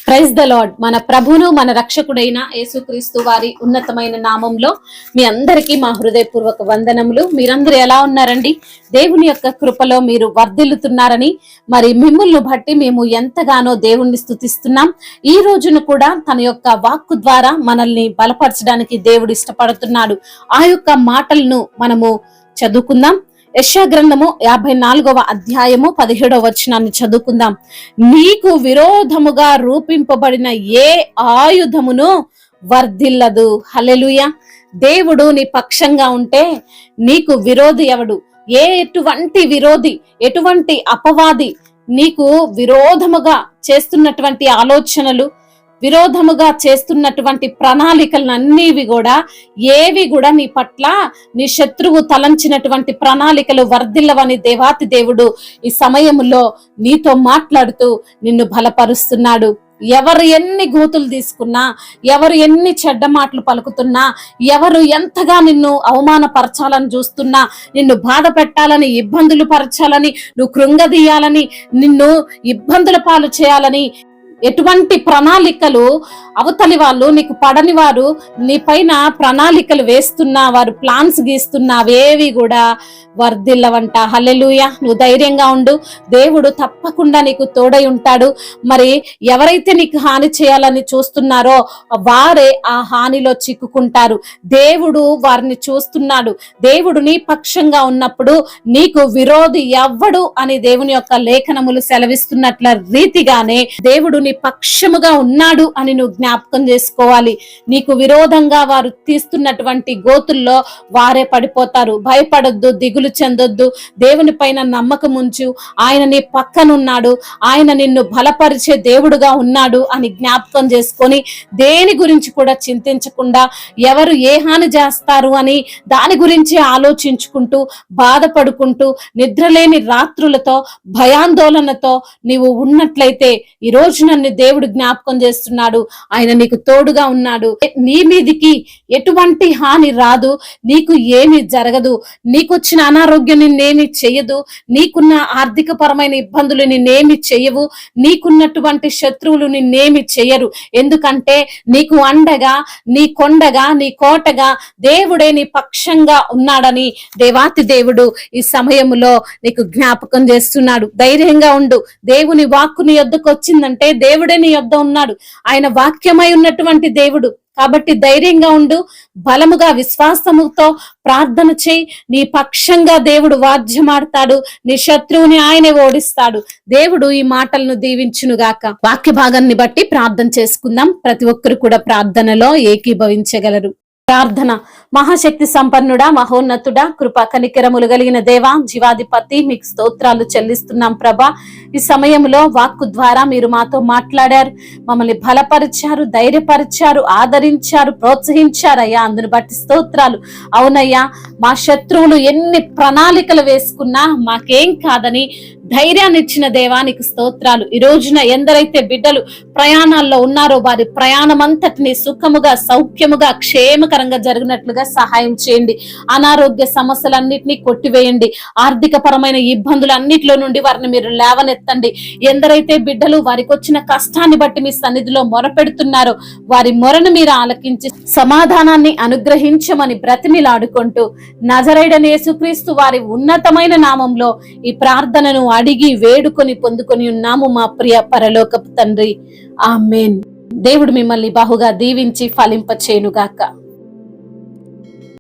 Praise the lord. మన ప్రభును మన రక్షకుడైన యేసుక్రీస్తు వారి ఉన్నతమైన నామంలో మీ అందరికీ మా హృదయపూర్వక వందనములు. మీరందరూ ఎలా ఉన్నారండి? దేవుని యొక్క కృపలో మీరు వర్ధిల్లుతున్నారని, మరి మిమ్ములను బట్టి మేము ఎంతగానో దేవుణ్ణి స్తుతిస్తున్నాం. ఈ రోజును కూడా తన యొక్క వాక్కు ద్వారా మనల్ని బలపరచడానికి దేవుడు ఇష్టపడుతున్నాడు. ఆ యొక్క మాటలను మనము చదువుకుందాం. యెషయా గ్రంథము 54వ అధ్యాయము 17వ వచనాన్ని చదువుకుందాం. నీకు విరోధముగా రూపింపబడిన ఏ ఆయుధమును వర్ధిల్లదు. హల్లెలూయా. దేవుడు నీ పక్షంగా ఉంటే నీకు విరోధి ఎవడు? ఎటువంటి విరోధి, ఎటువంటి అపవాది నీకు విరోధముగా చేస్తున్నటువంటి ఆలోచనలు, విరోధముగా చేస్తున్నటువంటి ప్రణాళికలన్నీ కూడా ఏవి కూడా నీ పట్ల, నీ శత్రువు తలంచినటువంటి ప్రణాళికలు వర్ధిల్లవని దేవాతి దేవుడు ఈ సమయంలో నీతో మాట్లాడుతూ నిన్ను బలపరుస్తున్నాడు. ఎవరు ఎన్ని గోతులు తీసుకున్నా, ఎవరు ఎన్ని చెడ్డ మాటలు పలుకుతున్నా, ఎవరు ఎంతగా నిన్ను అవమానపరచాలని చూస్తున్నా, నిన్ను బాధ పెట్టాలని, ఇబ్బందులు పరచాలని, నువ్వు కృంగదీయాలని, నిన్ను ఇబ్బందుల పాలు చేయాలని ఎటువంటి ప్రణాళికలు అవతలి వాళ్ళు, నీకు పడని వారు నీ పైన ప్రణాళికలు వేస్తున్నా, వారు ప్లాన్స్ గీస్తున్నా, అవేవి కూడా వర్ధిల్లవంట. హల్లెలూయా. నువ్వు ధైర్యంగా ఉండు. దేవుడు తప్పకుండా నీకు తోడై ఉంటాడు. మరి ఎవరైతే నీకు హాని చేయాలని చూస్తున్నారో వారే ఆ హానిలో చిక్కుకుంటారు. దేవుడు వారిని చూస్తున్నాడు. దేవుడు నీ పక్షంగా ఉన్నప్పుడు నీకు విరోధి ఎవ్వడు అని దేవుని యొక్క లేఖనములు సెలవిస్తున్నట్ల రీతిగానే దేవుడు నీ పక్షముగా ఉన్నాడు అని నువ్వు జ్ఞాపకం చేసుకోవాలి. నీకు విరోధంగా వారు తీస్తున్నటువంటి గోతుల్లో వారే పడిపోతారు. భయపడొద్దు, దిగులు చెందొద్దు. దేవుని పైన నమ్మకం ఉంచు. ఆయన నీ పక్కనున్నాడు. ఆయన నిన్ను బలపరిచే దేవుడుగా ఉన్నాడు అని జ్ఞాపకం చేసుకొని దేని గురించి కూడా చింతించకుండా, ఎవరు ఏ హాని చేస్తారు అని దాని గురించి ఆలోచించుకుంటూ, బాధపడుకుంటూ, నిద్రలేని రాత్రులతో, భయాందోళనతో నీవు ఉన్నట్లయితే ఈ రోజు నన్ను దేవుడు జ్ఞాపకం చేస్తున్నాడు. ఆయన నీకు తోడుగా ఉన్నాడు. నీ మీదికి ఎటువంటి హాని రాదు. నీకు ఏమి జరగదు. నీకొచ్చిన అనారోగ్యం నిన్నేమి చెయ్యదు. నీకున్న ఆర్థిక పరమైన ఇబ్బందులు నిన్నేమి చెయ్యవు. నీకున్నటువంటి శత్రువులు నిన్నేమి చెయ్యరు. ఎందుకంటే నీకు అండగా, నీ కొండగా, నీ కోటగా దేవుడే నీ పక్షంగా ఉన్నాడని దేవాతి దేవుడు ఈ సమయంలో నీకు జ్ఞాపకం చేస్తున్నాడు. ధైర్యంగా ఉండు. దేవుని వాక్కు నీ యొద్దకు వచ్చిందంటే దేవుడే నీ యొద్ద ఉన్నాడు. ఆయన వాక్యమై ఉన్నటువంటి దేవుడు. కాబట్టి ధైర్యంగా ఉండు. బలముగా, విశ్వాసముతో ప్రార్థన చేయి. నీ పక్షంగా దేవుడు వాద్యమాడతాడు. నీ శత్రువుని ఆయనే ఓడిస్తాడు. దేవుడు ఈ మాటలను దీవించునుగాక. వాక్య భాగాన్ని బట్టి ప్రార్థన చేసుకుందాం. ప్రతి ఒక్కరు కూడా ప్రార్థనలో ఏకీభవించగలరు. ప్రార్థన. మహాశక్తి సంపన్నుడా, మహోన్నతుడా, కృపా కనికరములు కలిగిన దేవా, జీవాధిపతి, మీకు స్తోత్రాలు చెల్లిస్తున్నాం ప్రభా. ఈ సమయంలో వాక్కు ద్వారా మీరు మాతో మాట్లాడారు, మమ్మల్ని బలపరిచారు, ధైర్యపరిచారు, ఆదరించారు, ప్రోత్సహించారయ్యా. అందుని బట్టి స్తోత్రాలు. అవునయ్యా, మా శత్రువులు ఎన్ని ప్రణాళికలు వేసుకున్నా మాకేం కాదని ధైర్యాన్ని ఇచ్చిన దేవానికి స్తోత్రాలు. ఈ రోజున ఎందరైతే బిడ్డలు ప్రయాణాల్లో ఉన్నారో వారి ప్రయాణం అంతటిని సుఖముగా, సౌఖ్యముగా, క్షేమకరంగా జరిగినట్లుగా సహాయం చేయండి. అనారోగ్య సమస్యలన్నిటినీ కొట్టివేయండి. ఆర్థిక పరమైన ఇబ్బందులన్నిటిలో నుండి వారిని మీరు లేవనెత్తండి. ఎందరైతే బిడ్డలు వారికి వచ్చిన కష్టాన్ని బట్టి మీ సన్నిధిలో మొరపెడుతున్నారో వారి మొరను మీరు ఆలకించి సమాధానాన్ని అనుగ్రహించమని బ్రతిమిలాడుకుంటూ నజరేయుడైన యేసుక్రీస్తు వారి ఉన్నతమైన నామంలో ఈ ప్రార్థనను అడిగి వేడుకొని పొందుకొని ఉన్నాము మా ప్రియ పరలోకపు తండ్రి. ఆమేన్. దేవుడు మిమ్మల్ని బహుగా దీవించి ఫలింపచేయునుగాక.